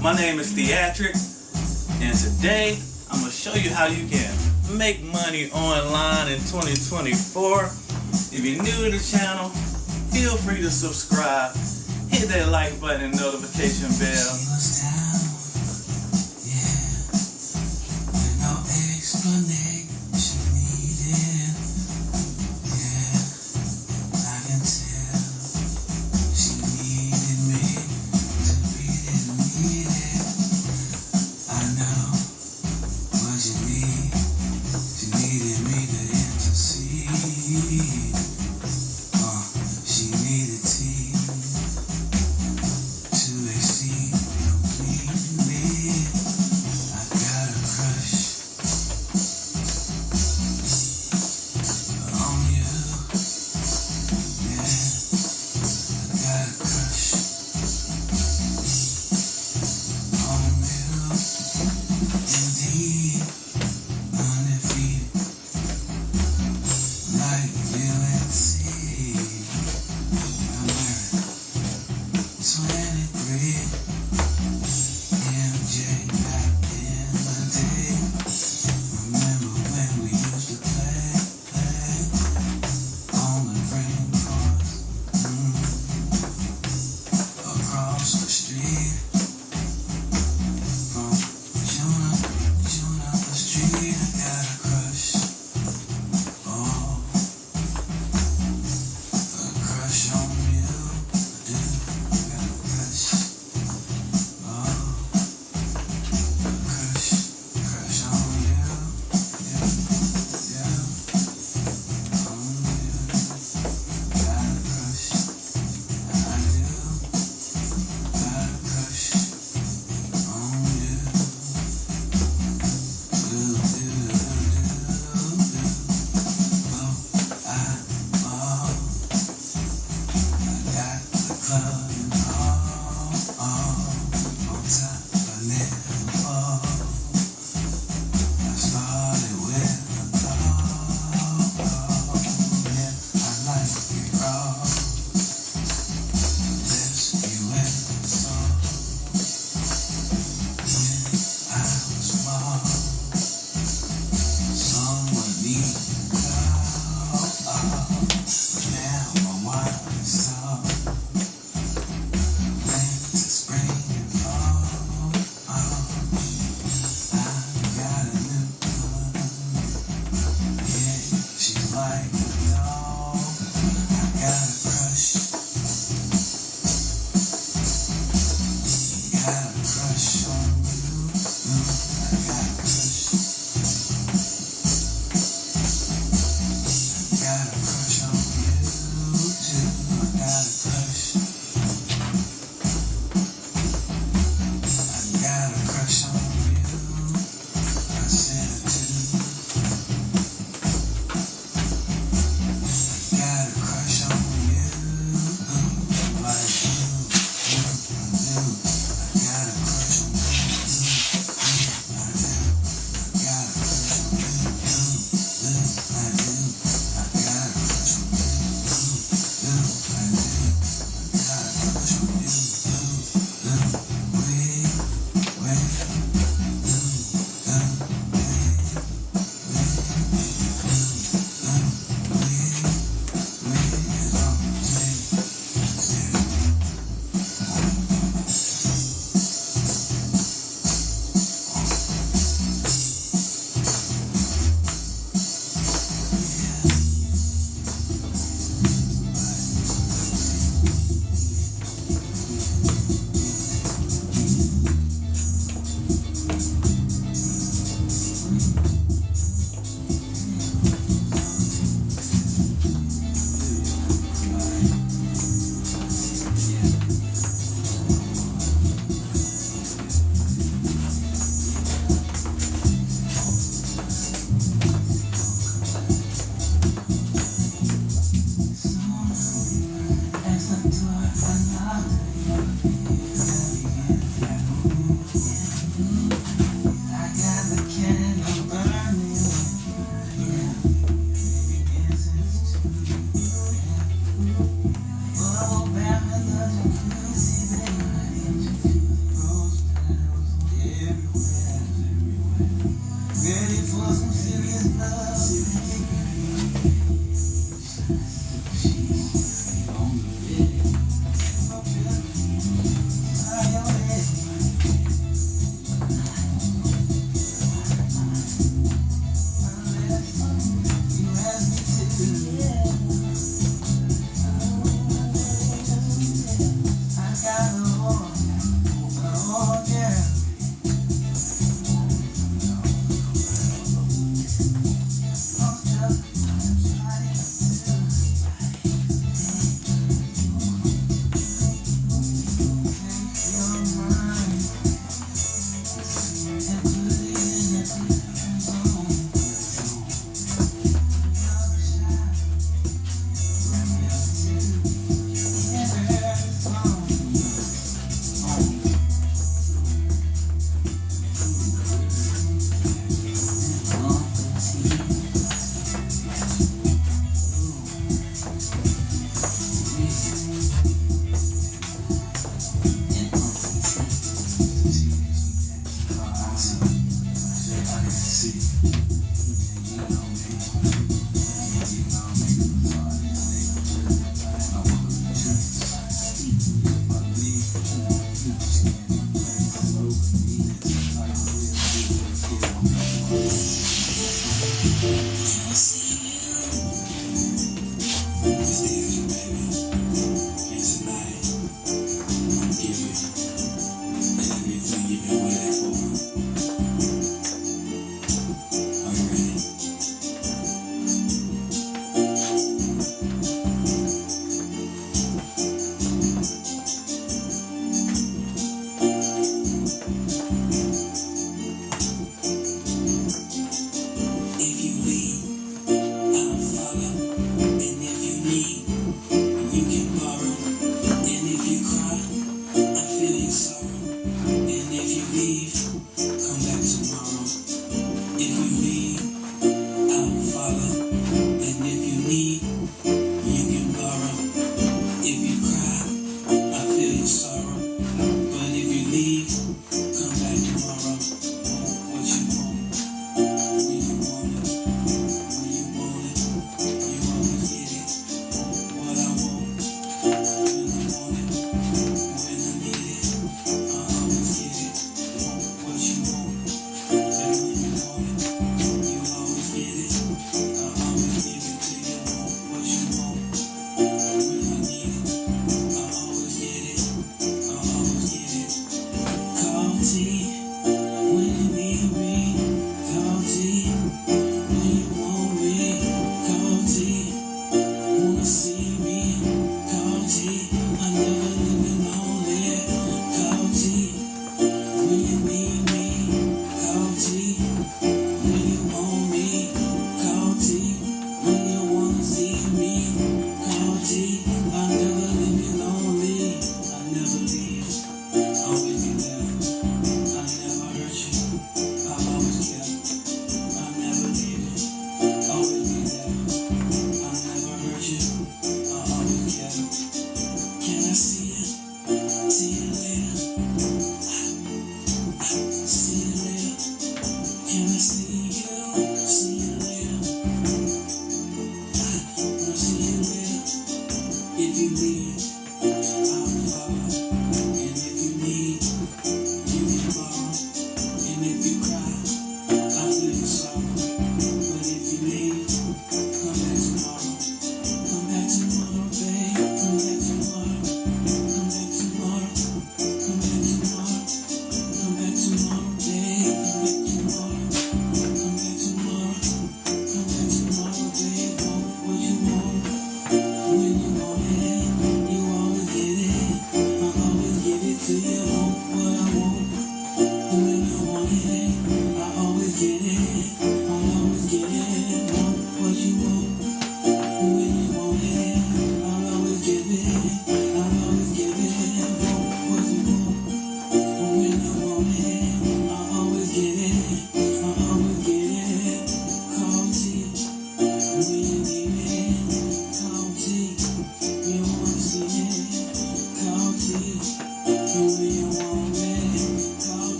My name is Theatric, and today I'm going to show you how you can make money online in 2024. If you're new to the channel, feel free to subscribe, hit that like button and notification bell.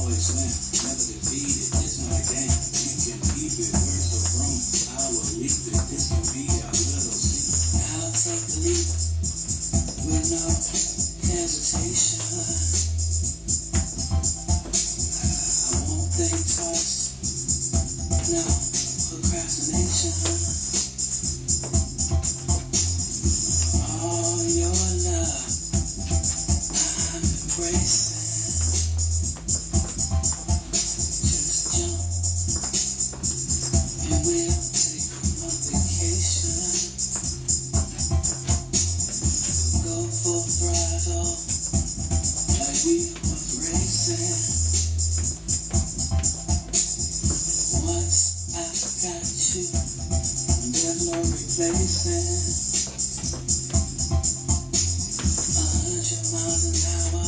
always win, never defeated. It's not a game. You can keep it. Where's the room? I will leap it. This can be our little secret. I'll take the leap with no hesitation. I won't think twice. No procrastination. All your love, I'm embracing. Just jump and we'll take a vacation. Go full throttle like we were racing. Once I got you, there's no replacing. 100 miles an hour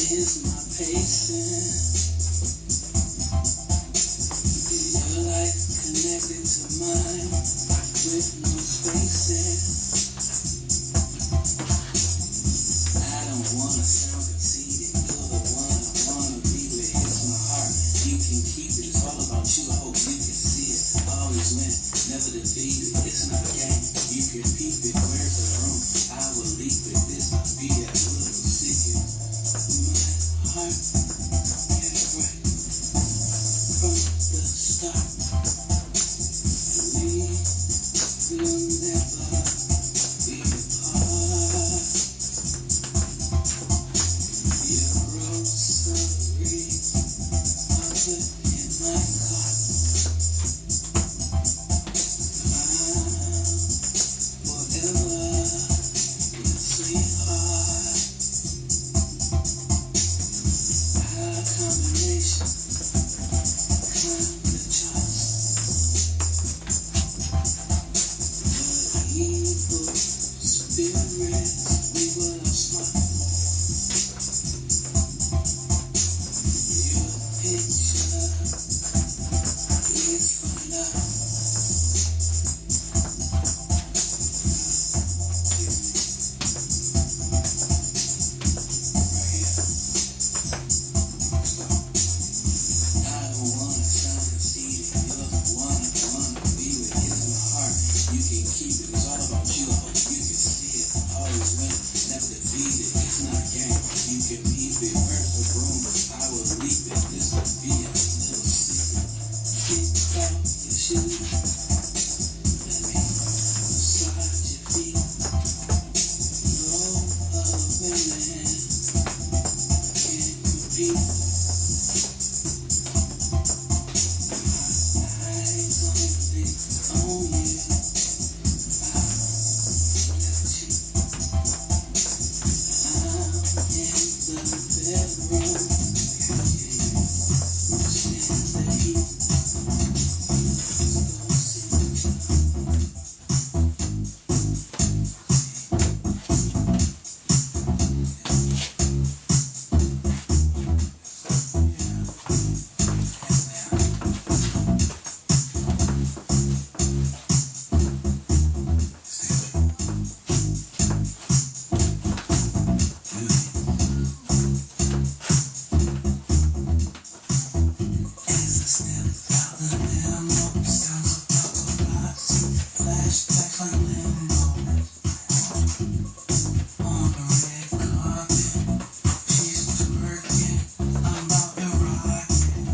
is my pacing. Your life connected to mine with no spaces. I don't wanna sound conceited. You're the one I wanna be with. It's my heart. You can keep it. It's all about you. I hope you can see it. Always win, never defeated. It's not a game. You can peep it. Where's the room? I will leap it. This might be that little secret. My heart had it right from the start. We will never be apart. Your rosary, I'll put in my cart. Forever your sweetheart. Our combination climbed the charts. But evil spirits, we were smart. Your picture is fine now. I don't wanna sound conceited. You're the one I wanna be with. It's my heart. You can keep it. It's all about you. I hope you can see it. Always win, never defeated. It's not a game. You can keep it. Where's the room? I will leap it. This will be a little secret. Kick off your shoes. Let me massage your feet. Roll of women can't compete. Eyes only on you. I'll let you. I'm in the bedroom. Stand the heat. Flashbacks like limbo. On the red carpet, she's twerking. I'm about to rock it.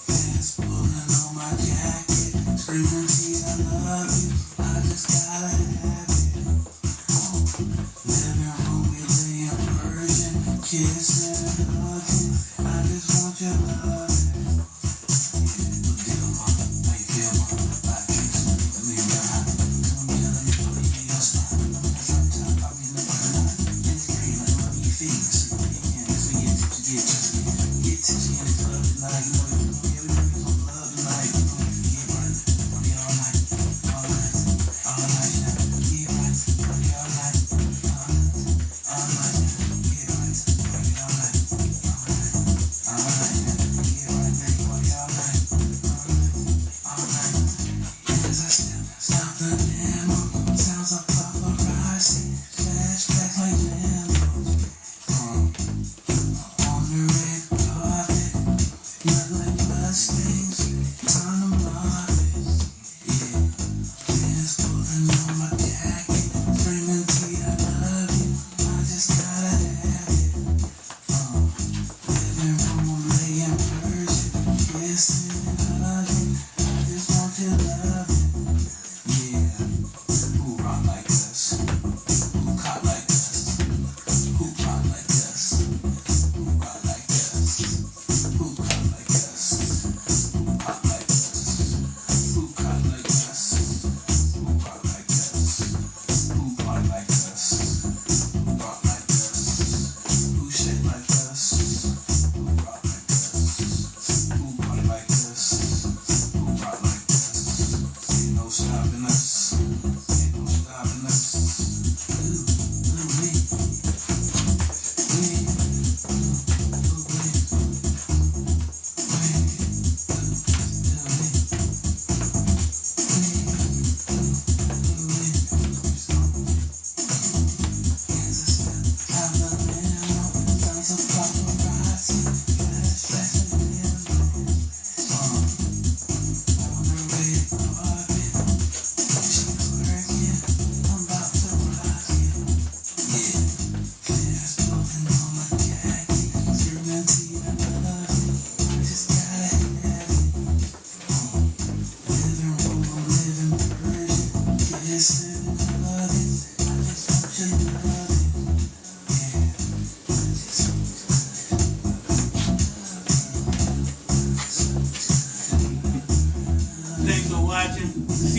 Fast pulling on my jacket, screaming, "Gee, I love you. I just gotta have it." Living room, we laying Persian, kissing and hugging. I just want your love.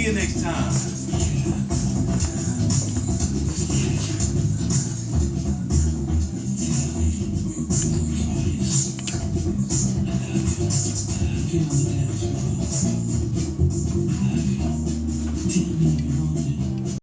you next time.